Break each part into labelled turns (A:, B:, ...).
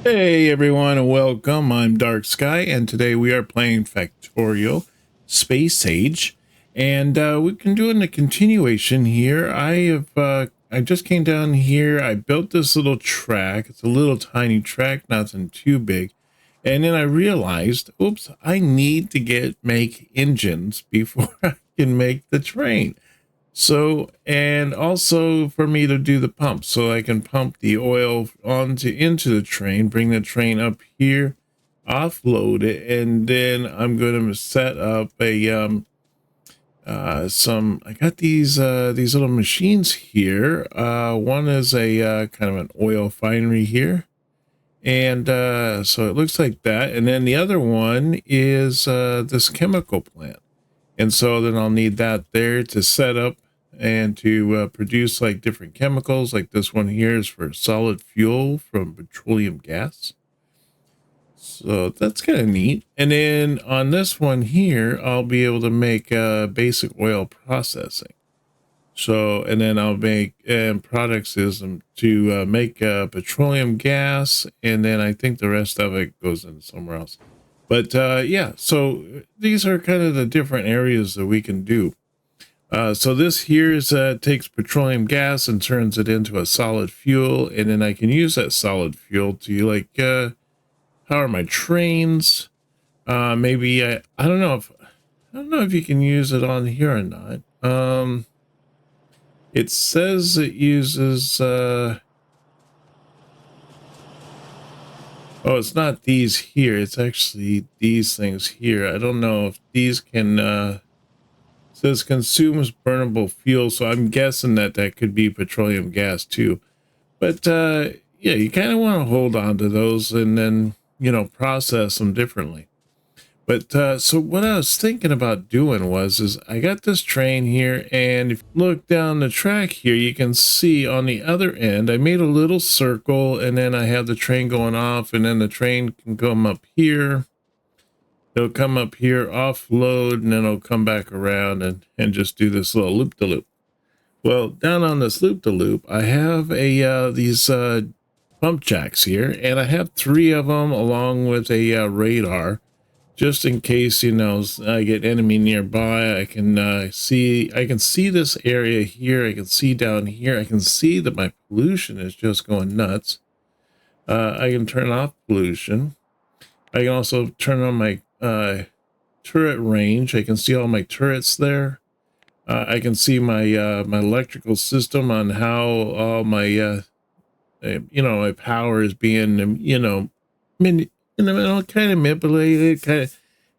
A: Hey everyone and welcome. I'm Dark Sky and today we are playing Factorio Space Age, and we can do in a continuation here. I just came down here. I built this little track. It's a little tiny track, nothing too big. And then I realized, oops, I need to make engines before I can make the train. So, and also for me to do the pump, so I can pump the oil into the train, bring the train up here, offload it, and then I'm going to set up I got these little machines here. One is a kind of an oil refinery here, and so it looks like that. And then the other one is this chemical plant. And so then I'll need that there to set up and to produce like different chemicals. Like this one here is for solid fuel from petroleum gas. So that's kind of neat. And then on this one here, I'll be able to make basic oil processing. So, and then I'll make product system to make petroleum gas. And then I think the rest of it goes into somewhere else. But yeah, so these are kind of the different areas that we can do. So this here is takes petroleum gas and turns it into a solid fuel, and then I can use that solid fuel to like power my trains. Maybe I don't know if you can use it on here or not. It says it uses oh, it's not these here. It's actually these things here. I don't know if these can, says consumes burnable fuel. So I'm guessing that that could be petroleum gas too. But, yeah, you kind of want to hold on to those and then, process them differently. But so what I was thinking about doing is I got this train here, and if you look down the track here, you can see on the other end, I made a little circle, and then I have the train going off, and then the train can come up here. It'll come up here, offload, and then it'll come back around and just do this little loop-de-loop. Well, down on this loop-de-loop, I have these pump jacks here, and I have 3 of them along with a radar. Just in case, I get enemy nearby, I can see this area here. I can see down here. I can see that my pollution is just going nuts. I can turn off pollution. I can also turn on my turret range. I can see all my turrets there. I can see my my electrical system on how all my my power is being kind of manipulated, kind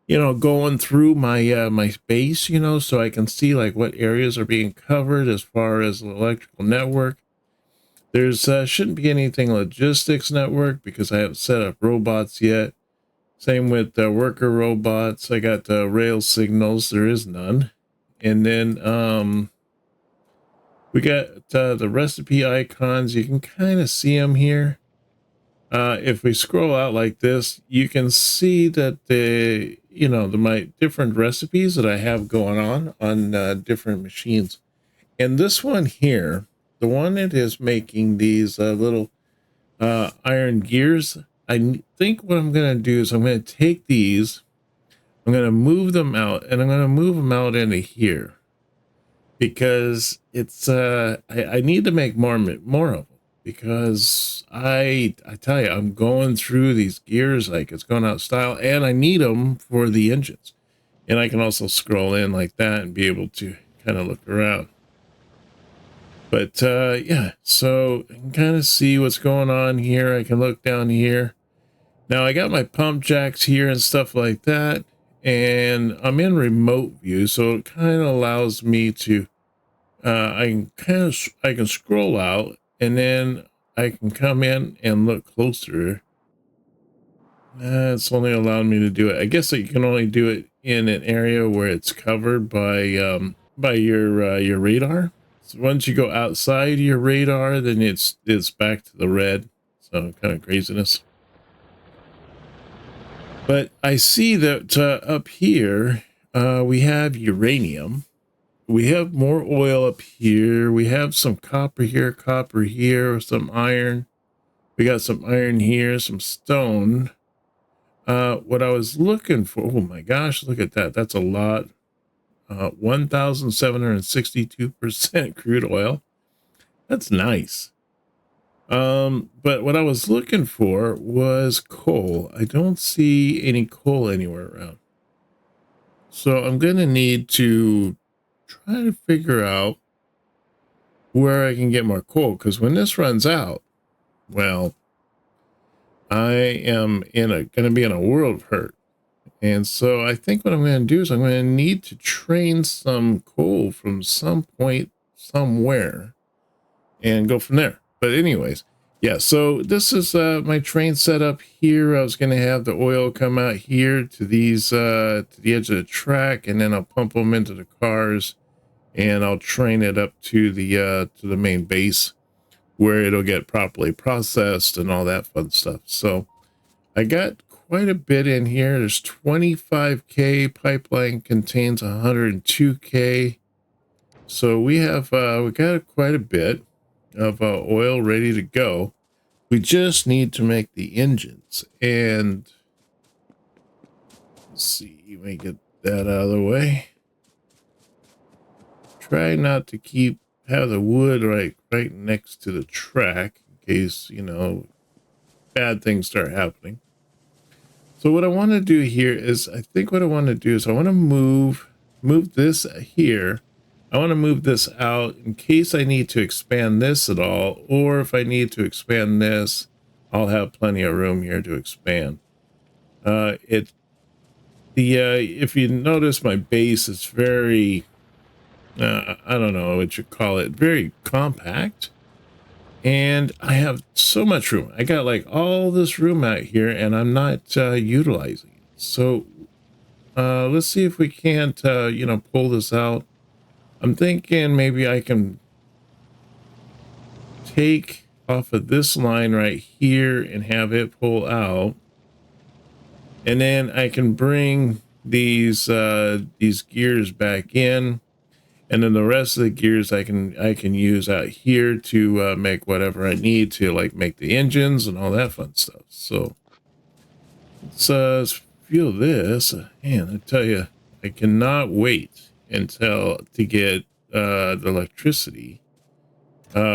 A: of, going through my my base, so I can see like what areas are being covered as far as the electrical network. There's shouldn't be anything logistics network because I haven't set up robots yet. Same with worker robots. I got rail signals. There is none. And then we got the recipe icons. You can kind of see them here. If we scroll out like this, you can see that my different recipes that I have going on different machines. And this one here, the one that is making these little iron gears, I think what I'm going to do is I'm going to take these, I'm going to move them out, and I'm going to move them out into here because it's I need to make more of them. Because I tell you, I'm going through these gears like it's going out of style, and I need them for the engines. And I can also scroll in like that and be able to kind of look around. But yeah, so I can kind of see what's going on here. I can look down here. Now I got my pump jacks here and stuff like that, and I'm in remote view, so it kind of allows me to I can scroll out, and then I can come in and look closer. It's only allowed me to do it. I guess you can only do it in an area where it's covered by your radar. So once you go outside your radar, then it's back to the red. So kind of craziness. But I see that up here we have uranium. We have more oil up here. We have some copper here, some iron. We got some iron here, some stone. What I was looking for, oh my gosh, look at that. That's a lot. 1,762% crude oil. That's nice. But what I was looking for was coal. I don't see any coal anywhere around. So I'm going to need to try to figure out where I can get more coal, because when this runs out, well, I am going to be in a world of hurt. And so I think what I'm going to do is I'm going to need to train some coal from some point somewhere and go from there. But anyways, yeah, so this is my train setup here. I was going to have the oil come out here to these to the edge of the track, and then I'll pump them into the cars, and I'll train it up to the main base where it'll get properly processed and all that fun stuff. So I got quite a bit in here. There's 25K. Pipeline contains 102K. So we got quite a bit of oil ready to go. We just need to make the engines, and let's see, let me get that out of the way. Try not to have the wood right next to the track in case, you know, bad things start happening. So what I want to do here is, I want to move this here. I want to move this out in case I need to expand this at all, or if I need to expand this, I'll have plenty of room here to expand. If you notice, my base is very, I don't know what you call it, very compact, and I have so much room. I got like all this room out here, and I'm not utilizing it. So let's see if we can't, you know, pull this out. I'm thinking maybe I can take off of this line right here and have it pull out, and then I can bring these gears back in, and then the rest of the gears I can use out here to make whatever I need to, like make the engines and all that fun stuff. So let's feel this. Man, I tell you, I cannot wait to get the electricity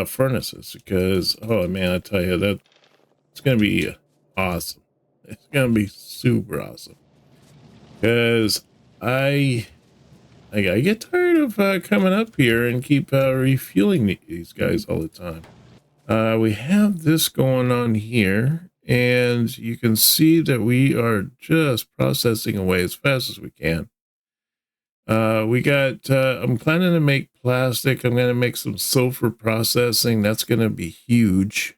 A: furnaces, because oh man, I tell you, that it's gonna be awesome. It's gonna be super awesome, because I get tired of coming up here and keep refueling these guys all the time. We have this going on here, and you can see that we are just processing away as fast as we can. I'm planning to make plastic. I'm going to make some sulfur processing. That's going to be huge.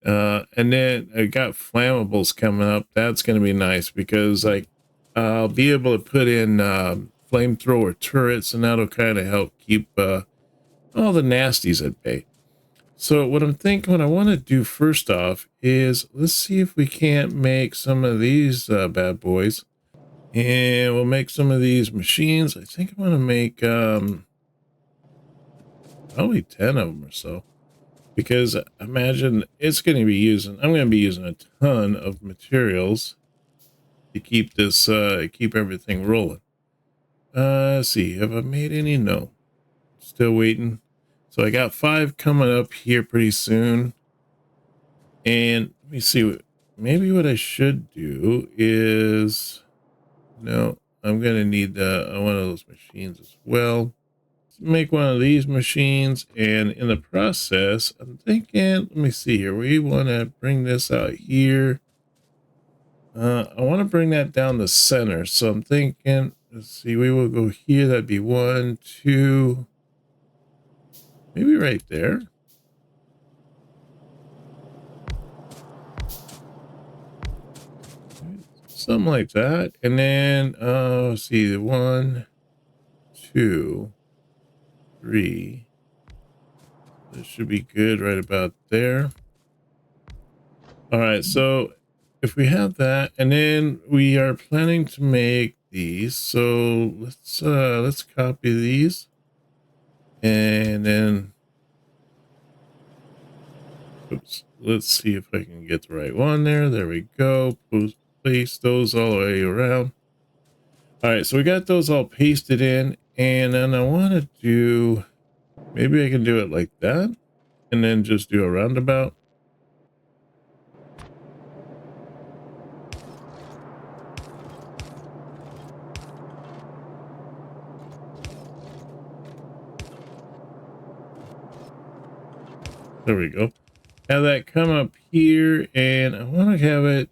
A: And then I got flammables coming up. That's going to be nice, because I'll be able to put in flamethrower turrets, and that'll kind of help keep all the nasties at bay. So what I want to do first off is, let's see if we can't make some of these bad boys. And we'll make some of these machines. I think I'm going to make probably 10 of them or so, because I imagine I'm going to be using a ton of materials to keep everything rolling. Let's see, have I made any? No, still waiting. So I got 5 coming up here pretty soon. And let me see, maybe what I should do is, no, I'm going to need one of those machines as well. Let's make one of these machines, and in the process, I'm thinking, let me see here. We want to bring this out here. I want to bring that down the center. So I'm thinking, let's see, we will go here. That'd be 1, 2, maybe right there. Something like that. And then let's see, 1, 2, 3. This should be good right about there. All right, so if we have that, and then we are planning to make these, so let's copy these, and then Oops. Let's see if I can get the right one there. There we go. Place those all the way around. All right, so we got those all pasted in, and then I want to do, maybe I can do it like that, and then just do a roundabout. There we go. Have that come up here, and I want to have it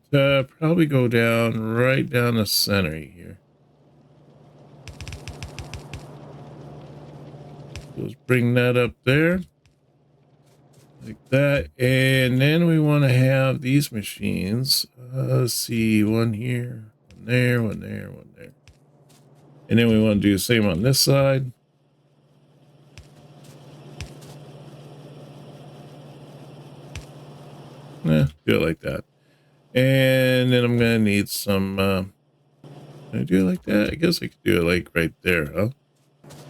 A: probably go down right down the center here. Let's bring that up there like that, and then we want to have these machines. Let's see, one here, one there, one there, one there, and then we want to do the same on this side. Do it like that. And then I'm gonna need some can I do it like that? I guess I could do it like right there, huh?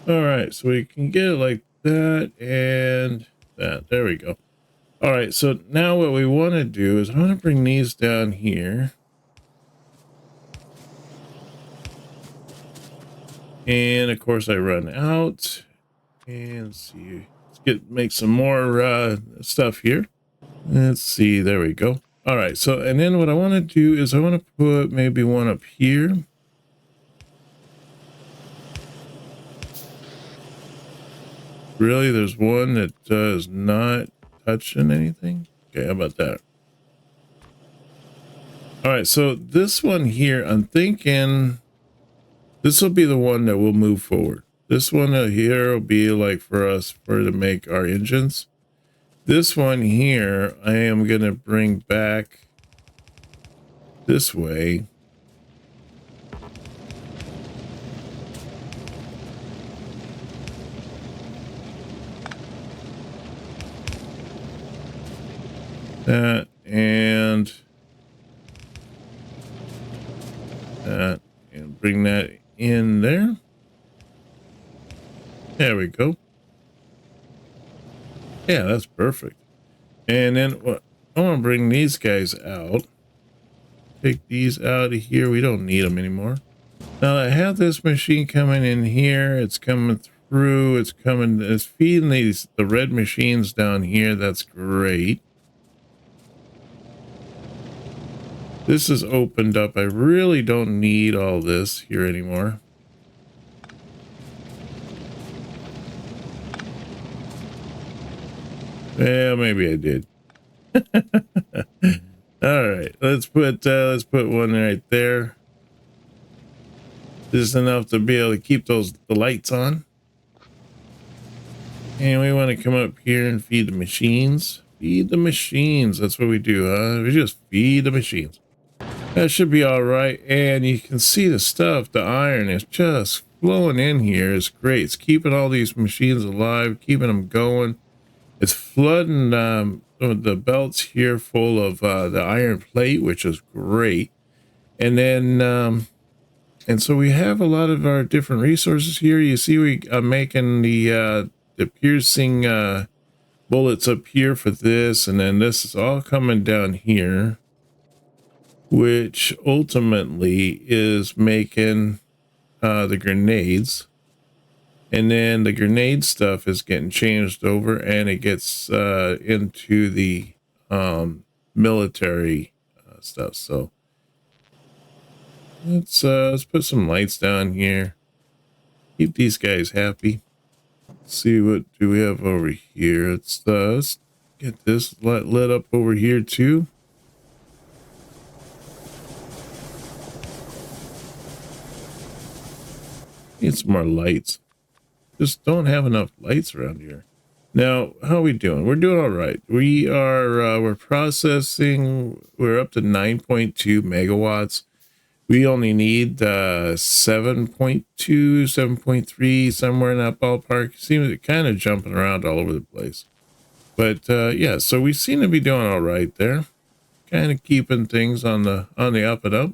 A: All right, so we can get it like that and that. There we go. All right, so now what we want to do is I want to bring these down here. And of course I run out. And let's see, let's make some more stuff here. Let's see, there we go. All right, so and then what I want to do is I want to put maybe one up here. Really, there's one that is not touching anything. Okay, how about that? All right, so this one here, I'm thinking this will be the one that will move forward. This one here will be like for us to make our engines. This one here, I am going to bring back this way. That and that, and bring that in there. There we go. Yeah, that's perfect. And then what I want to bring these guys out. Take these out of here. We don't need them anymore. Now I have this machine coming in here. It's coming through. It's feeding the red machines down here. That's great. This is opened up. I really don't need all this here anymore. Well, maybe I did. All right, let's put one right there. This is enough to be able to keep the lights on. And we want to come up here and feed the machines. Feed the machines. That's what we do, huh? We just feed the machines. That should be all right. And you can see the stuff, the iron is just flowing in here. It's great. It's keeping all these machines alive, keeping them going. It's flooding the belts here full of the iron plate, which is great. And then, and so we have a lot of our different resources here. You see, we are making the piercing bullets up here for this, and then this is all coming down here, which ultimately is making the grenades. And then the grenade stuff is getting changed over, and it gets into the military stuff. So let's put some lights down here. Keep these guys happy. Let's see, what do we have over here? Let's get this lit up over here too. Need some more lights. Just don't have enough lights around here. Now, how are we doing? We're doing all right. We are we're processing. We're up to 9.2 megawatts. We only need 7.2, 7.3, somewhere in that ballpark. Seems to kind of jumping around all over the place. But yeah, so we seem to be doing all right there. Kind of keeping things on the up and up.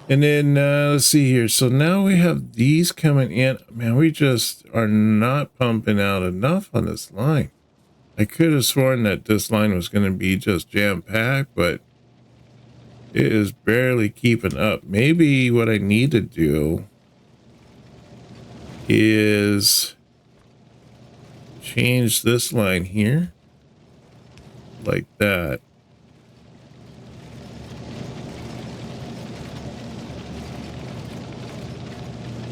A: And then let's see here. So now we have these coming in. Man, we just are not pumping out enough on this line. I could have sworn that this line was going to be just jam-packed, but it is barely keeping up. Maybe what I need to do is change this line here like that.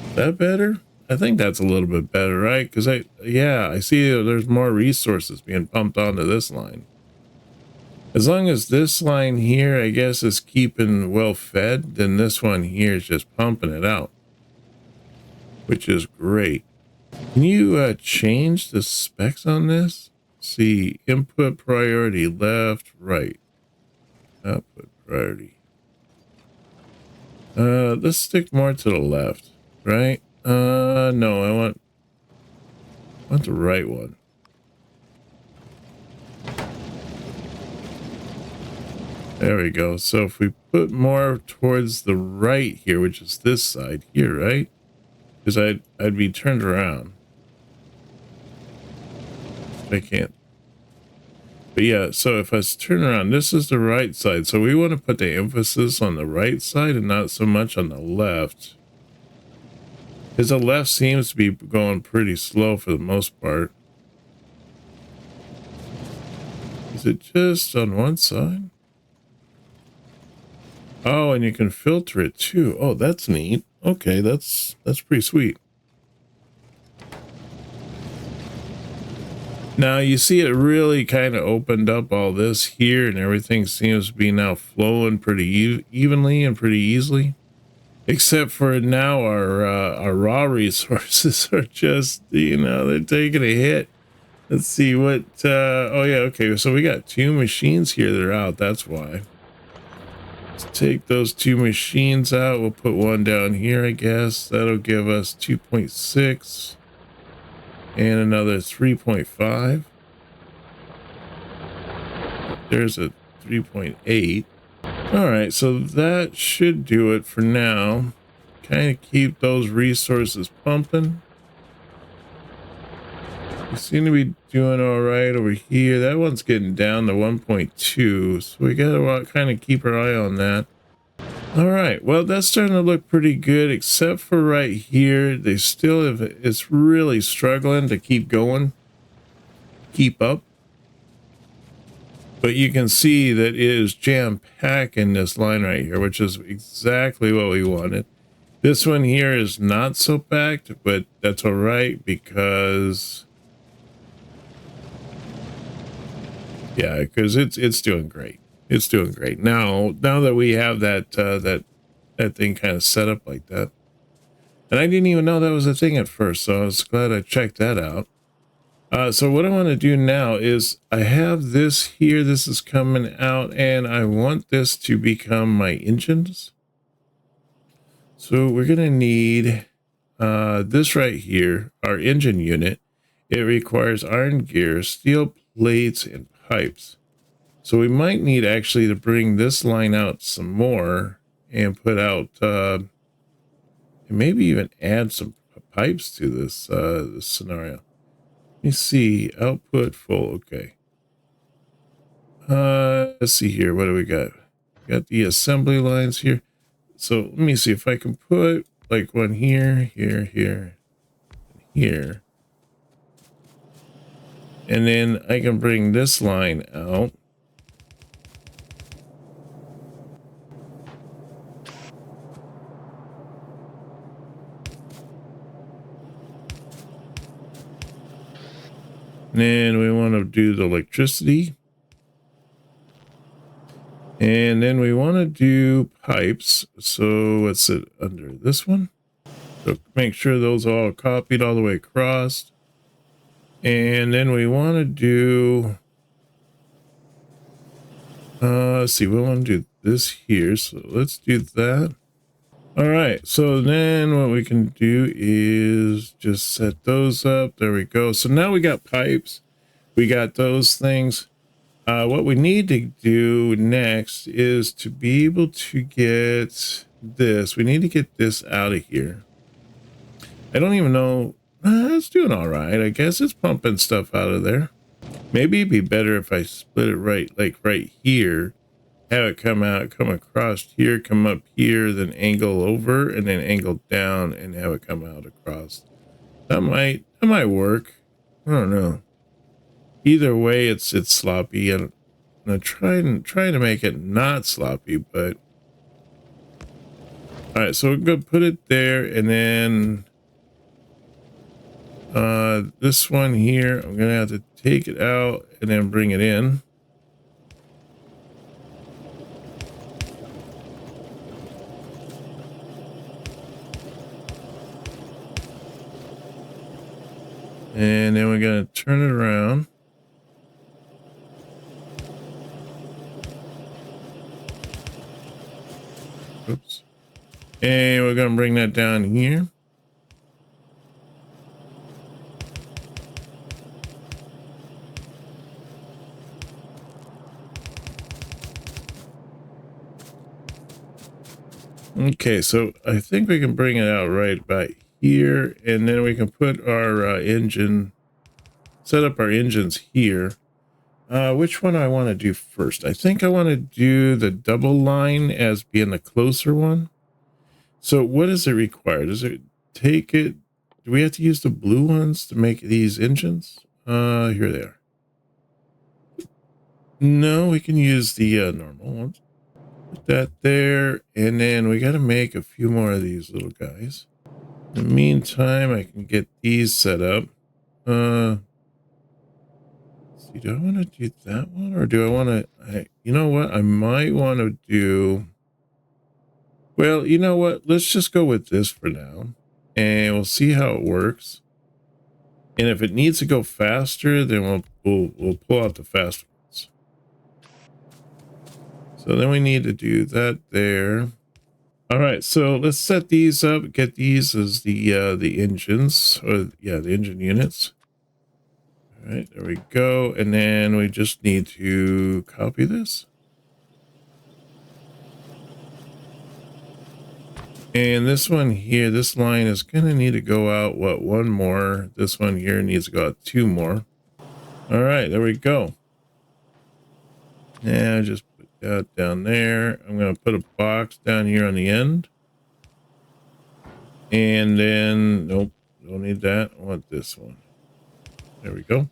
A: Is that better? I think that's a little bit better, right? Because I see there's more resources being pumped onto this line. As long as this line here, I guess, is keeping well fed, then this one here is just pumping it out, which is great. Can you change the specs on this? See, input priority, left, right. Output priority. Let's stick more to the left, right? No, I want the right one. There we go. So if we put more towards the right here, which is this side here, right? Because I'd be turned around. I can't. But yeah, so if I turn around, this is the right side. So we want to put the emphasis on the right side and not so much on the left. Because the left seems to be going pretty slow for the most part. Is it just on one side? Oh, and you can filter it too. Oh, that's neat. Okay, that's pretty sweet. Now you see it really kind of opened up all this here, and everything seems to be now flowing pretty evenly and pretty easily. Except for now our raw resources are just, you know, they're taking a hit. Let's see what, oh yeah, okay, so we got 2 machines here that are out, that's why. Let's take those 2 machines out, we'll put one down here, I guess. That'll give us 2.6 and another 3.5. There's a 3.8. All right, so that should do it for now. Kind of keep those resources pumping. We seem to be doing all right over here. That one's getting down to 1.2, so we gotta kind of keep our eye on that. All right, well, that's starting to look pretty good, except for right here. They still have, it's really struggling to keep going, keep up. But you can see that it is jam-packed in this line right here, which is exactly what we wanted. This one here is not so packed, but that's all right because, yeah, because it's doing great. It's doing great now that we have that that thing kind of set up like that. And I didn't even know that was a thing at first, so I was glad I checked that out. So what I want to do now is I have this here. This is coming out, and I want this to become my engines. So we're going to need this right here, our engine unit. It requires iron gears, steel plates, and pipes. So we might need actually to bring this line out some more and put out, and maybe even add some pipes to this, this scenario. Let me see, output full, okay. Let's see here, what do we got? We got the assembly lines here. So let me see if I can put like one here, here, here, here. And then I can bring this line out. And then we want to do the electricity. And then we want to do pipes. So what's it under this one? So make sure those are all copied all the way across. And then we want to do, let's see, we want to do this here. So let's do that. All right, so then what we can do is just set those up. There we go. So now we got pipes. We got those things. What we need to do next is to be able to get this. We need to get this out of here. I don't even know. It's doing all right. I guess it's pumping stuff out of there. Maybe it'd be better if I split it right here, have it come across here, come up here, then angle over, and then angle down, and have it come out across. That might work. I don't know. Either way, it's sloppy, and I'm trying to make it not sloppy, but all right. So we're gonna put it there, and then this one here, I'm gonna have to take it out and then bring it in. And then we're going to turn it around. Oops. And we're going to bring that down here. Okay, so I think we can bring it out right about here, and then we can put our engine, set up our engines here. Which one I want to do first? I think I want to do the double line as being the closer one. So what does it require? Does it take it? Do we have to use the blue ones to make these engines? Here they are. No, we can use the normal ones. Put that there, and then we got to make a few more of these little guys. In the meantime, I can get these set up. See, do I want to do that one, or do I want to? You know what? I might want to do. Well, you know what? Let's just go with this for now, and we'll see how it works. And if it needs to go faster, then we'll pull out the fast ones. So then we need to do that there. All right, so let's set these up. Get these as the engines, or yeah, the engine units. All right, there we go. And then we just need to copy this. And this one here, this line is going to need to go out, what, one more. This one here needs to go out two more. All right, there we go. Now just put that down there. I'm going to put a box down here on the end. And then, nope, don't need that. I want this one. There we go.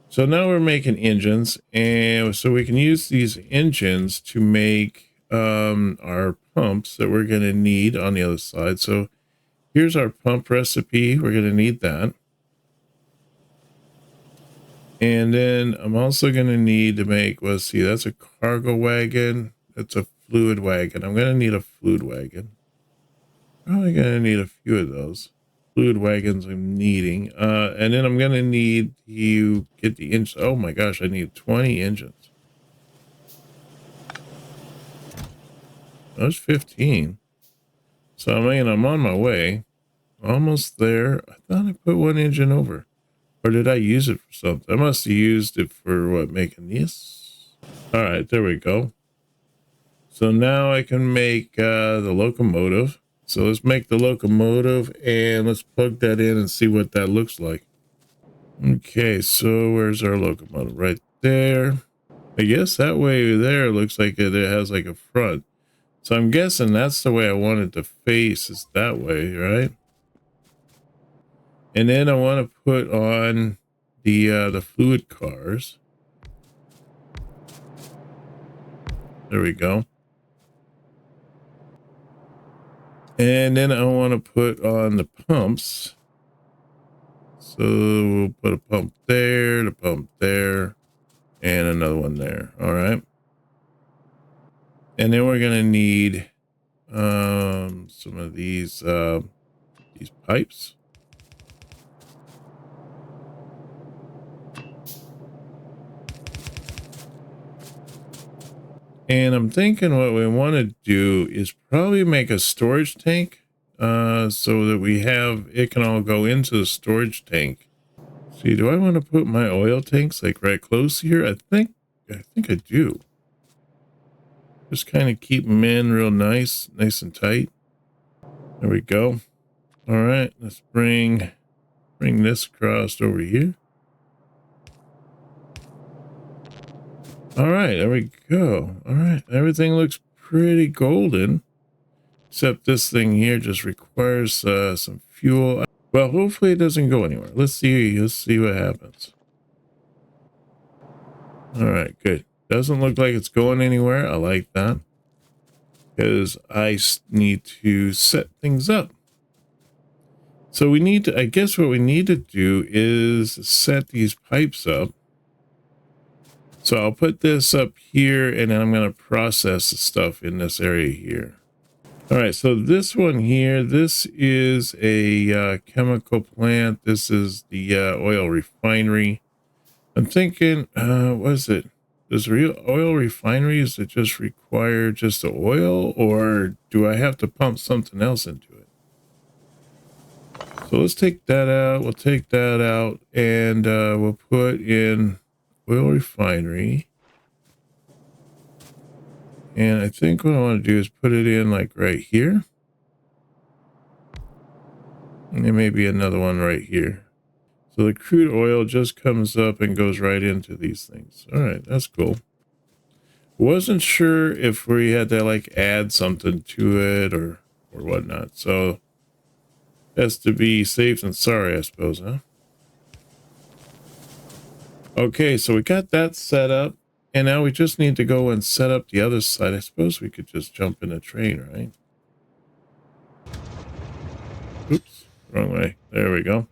A: So now we're making engines, and so we can use these engines to make our pumps that we're going to need on the other side. So here's our pump recipe. We're going to need that. And then I'm also going to need to make, let's see, that's a cargo wagon. That's a fluid wagon. I'm going to need a fluid wagon. Probably going to need a few of those fluid wagons I'm needing. And then I'm going to need to get the engine. Oh my gosh, I need 20 engines. That's 15. So I mean, I'm on my way. Almost there. I thought I put one engine over. Or did I use it for something? I must have used it for what, making this? All right, there we go. So now I can make the locomotive. So let's make the locomotive, and let's plug that in and see what that looks like. Okay, so where's our locomotive? Right there. I guess that way there looks like it has like a front. So I'm guessing that's the way I want it to face, is that way, right? And then I want to put on the fluid cars. There we go. And then I want to put on the pumps. So we'll put a pump there, the pump there, and another one there. All right. And then we're going to need some of these pipes. And I'm thinking what we want to do is probably make a storage tank so that we have, it can all go into the storage tank. See, do I want to put my oil tanks like right close here? I think I do. Just kind of keep them in real nice and tight. There we go. All right, let's bring this across over here. All right, there we go. All right, everything looks pretty golden, except this thing here just requires some fuel. Well, hopefully it doesn't go anywhere. Let's see what happens. All right, good. Doesn't look like it's going anywhere. I like that, because I need to set things up. So we need to, I guess what we need to do is set these pipes up. So I'll put this up here, and then I'm going to process the stuff in this area here. All right, so this one here, this is a chemical plant. This is the oil refinery. I'm thinking, what is it? Does real oil refineries that just require just the oil, or do I have to pump something else into it? So let's take that out. We'll take that out, and we'll put in oil refinery. And I think what I want to do is put it in like right here. And there may be another one right here. So the crude oil just comes up and goes right into these things. All right, that's cool. Wasn't sure if we had to like add something to it or whatnot. So has to be safe than sorry, I suppose, huh? Okay, so we got that set up, and now we just need to go and set up the other side. I suppose we could just jump in a train, right? Oops, wrong way. There we go.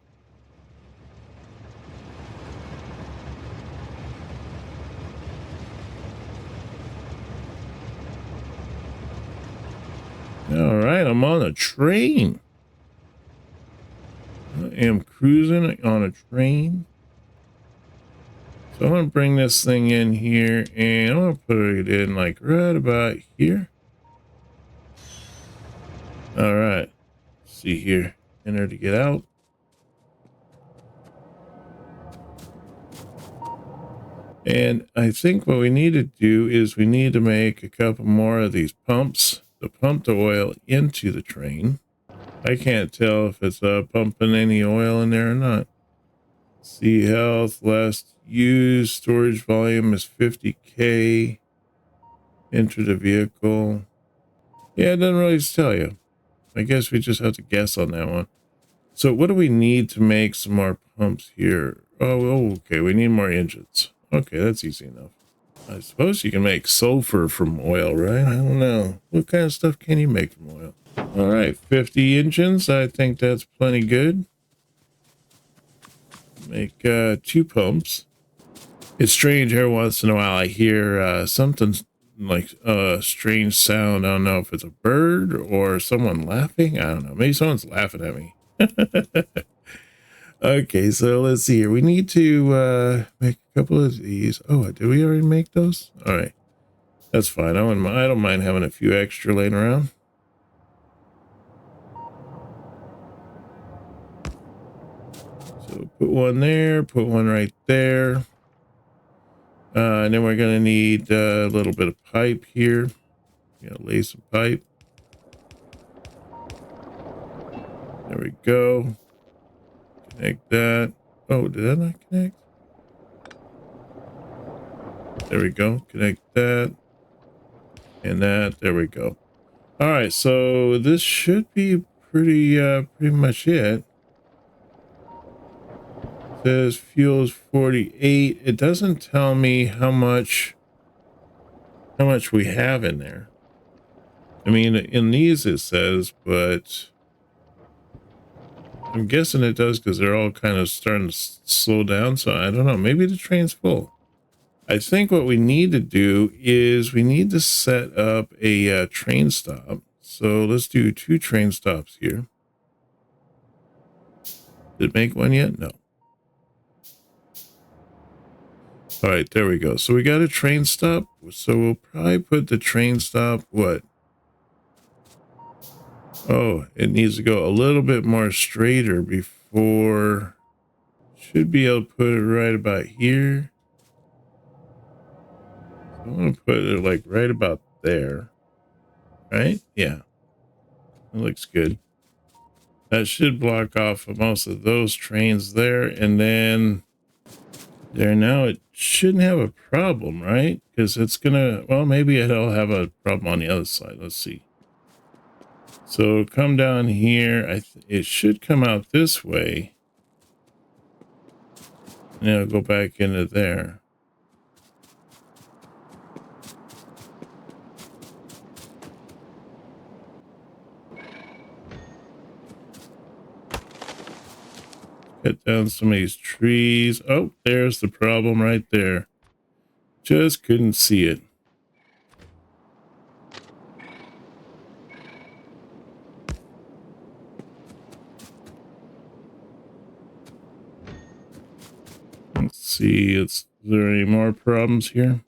A: All right, I'm on a train. I am cruising on a train. So I'm going to bring this thing in here, and I'm going to put it in like right about here. All right. Let's see here. Enter to get out. And I think what we need to do is we need to make a couple more of these pumps to pump the oil into the train. I can't tell if it's pumping any oil in there or not. See health, last used, storage volume is 50K. Enter the vehicle. Yeah, it doesn't really tell you. I guess we just have to guess on that one. So what do we need to make some more pumps here? Oh, okay, we need more engines. Okay, that's easy enough. I suppose you can make sulfur from oil, right? I don't know. What kind of stuff can you make from oil? All right, 50 engines. I think that's plenty good. Make 2 pumps. It's strange every once in a while I hear something like a strange sound. I don't know if it's a bird or someone laughing. I don't know. Maybe someone's laughing at me. Okay, so let's see here. We need to make a couple of these. Oh, did we already make those? All right, that's fine. I don't mind having a few extra laying around. So put one there, put one right there. And then we're going to need a little bit of pipe here. Lay some pipe. There we go. Connect that. Oh, did that not connect? There we go. Connect that. And that. There we go. All right. So this should be pretty much it. It says fuel is 48. It doesn't tell me how much we have in there. I mean, in these it says, but I'm guessing it does because they're all kind of starting to slow down. So I don't know. Maybe the train's full. I think what we need to do is we need to set up a train stop. So let's do 2 train stops here. Did it make one yet? No. All right, there we go. So we got a train stop. So we'll probably put the train stop, what? Oh, it needs to go a little bit more straighter before. Should be able to put it right about here. So I'm going to put it like right about there. Right? Yeah. That looks good. That should block off most of those trains there. And then there now it shouldn't have a problem, right? Because it's gonna, well, maybe it'll have a problem on the other side. Let's see. So come down here. It should come out this way. And it'll go back into there. Cut down some of these trees. Oh, there's the problem right there. Just couldn't see it. Let's see, is there any more problems here?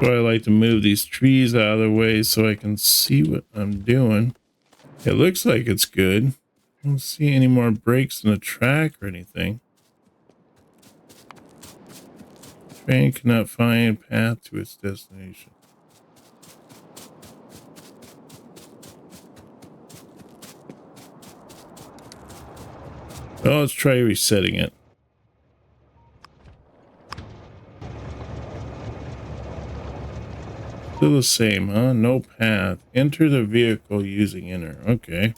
A: So I like to move these trees out of the way so I can see what I'm doing. It looks like it's good. I don't see any more breaks in the track or anything. Train cannot find path to its destination. Well, let's try resetting it. Still the same, huh? No path. Enter the vehicle using enter. Okay.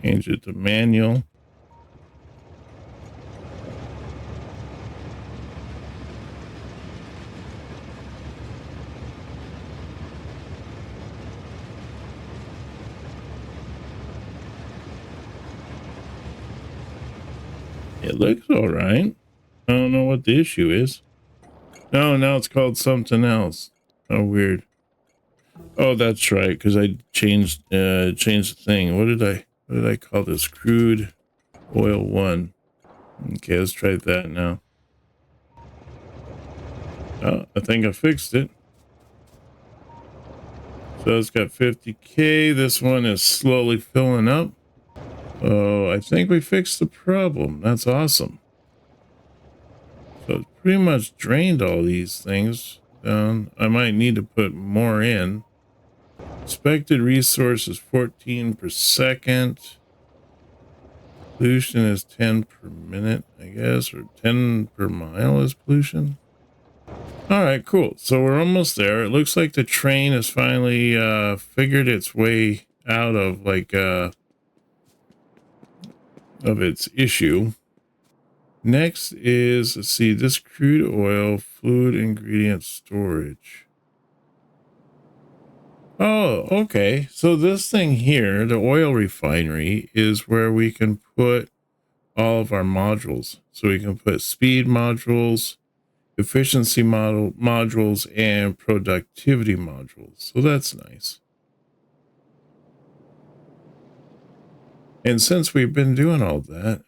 A: Change it to manual. It looks all right. I don't know what the issue is. No, now it's called something else. Oh, weird. Oh, that's right, because I changed the thing. What did I call this? Crude oil 1. Okay, let's try that now. Oh, I think I fixed it. So it's got 50K. This one is slowly filling up. Oh, I think we fixed the problem. That's awesome. So it's pretty much drained all these things down. I might need to put more in. Expected resource is 14 per second. Pollution is 10 per minute, I guess, or 10 per mile is pollution. All right, cool. So we're almost there. It looks like the train has finally figured its way out of of its issue. Next is, let's see, this crude oil fluid ingredient storage. Oh, okay. So this thing here, the oil refinery, is where we can put all of our modules. So we can put speed modules, efficiency modules, and productivity modules. So that's nice. And since we've been doing all that,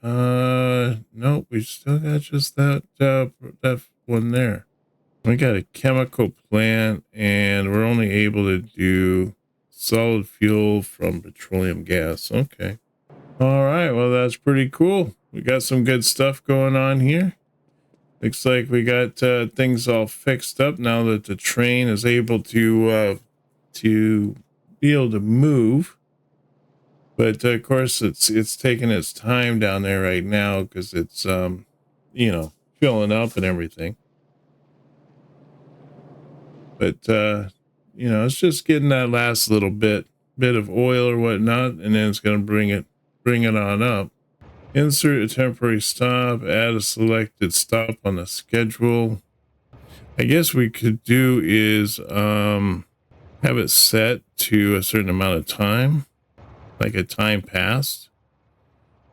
A: no, we still got just that one there. We got a chemical plant, and we're only able to do solid fuel from petroleum gas. Okay. All right. Well, that's pretty cool. We got some good stuff going on here. Looks like we got things all fixed up now that the train is able to be able to move. But of course, it's taking its time down there right now because it's you know, filling up and everything. But you know, it's just getting that last little bit of oil or whatnot, and then it's going to bring it on up. Insert a temporary stop. Add a selected stop on the schedule. I guess we could do is have it set to a certain amount of time, like a time passed,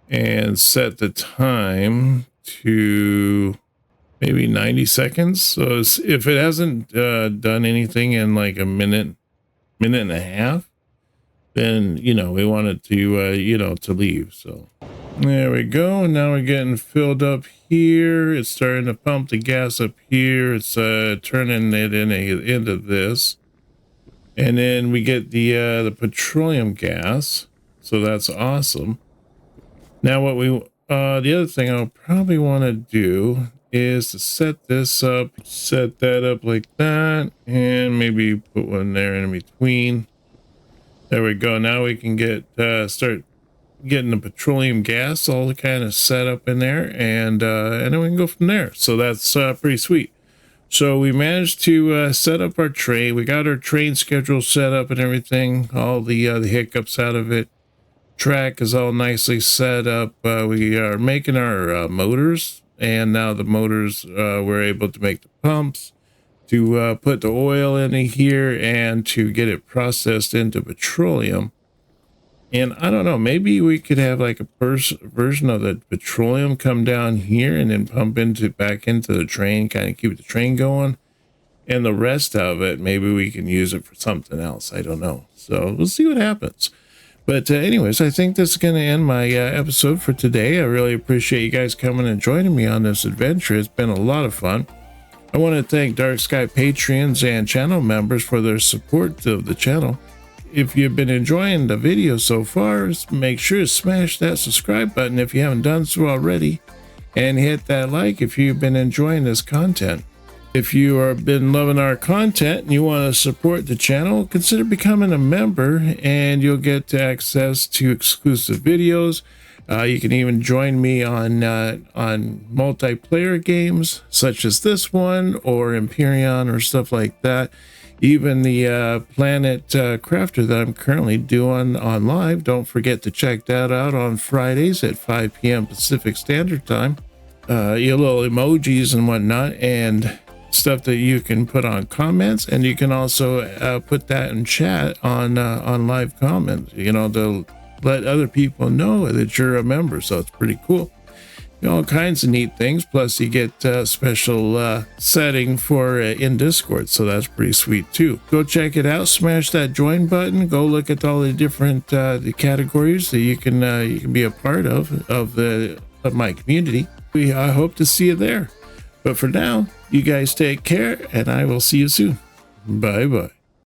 A: and set the time to maybe 90 seconds. So if it hasn't done anything in like a minute and a half, then, you know, we want it to, you know, to leave. So there we go. Now we're getting filled up here. It's starting to pump the gas up here. It's turning it into this. And then we get the petroleum gas. So that's awesome. Now what we The other thing I'll probably want to do is to set this up, set that up like that, and maybe put one there in between. There we go. Now we can get start getting the petroleum gas all kind of set up in there, and then we can go from there. So that's pretty sweet. So we managed to set up our train. We got our train schedule set up and everything, all the hiccups out of it. Track is all nicely set up. We are making our motors, and now the motors, we're able to make the pumps, to put the oil in here, and to get it processed into petroleum. And I don't know, maybe we could have like a version of the petroleum come down here and then pump back into the train, kind of keep the train going. And the rest of it, maybe we can use it for something else. I don't know. So we'll see what happens. But anyways, I think this is going to end my episode for today. I really appreciate you guys coming and joining me on this adventure. It's been a lot of fun. I want to thank Dark Sky Patreons and channel members for their support of the channel. If you've been enjoying the video so far, make sure to smash that subscribe button if you haven't done so already, and hit that like if you've been enjoying this content. If you have been loving our content and you want to support the channel, consider becoming a member, and you'll get access to exclusive videos. You can even join me on multiplayer games such as this one or Empyrean or stuff like that. Even the Planet Crafter that I'm currently doing on live. Don't forget to check that out on Fridays at 5 p.m. Pacific Standard Time. Your little emojis and whatnot, and stuff that you can put on comments, and you can also put that in chat on live comments, you know, to let other people know that you're a member. So it's pretty cool. All kinds of neat things. Plus you get special setting for in Discord, so that's pretty sweet too. Go check it out. Smash that join button. Go look at all the different the categories that you can be a part of my community. I hope to see you there. But for now, you guys take care, and I will see you soon. Bye bye.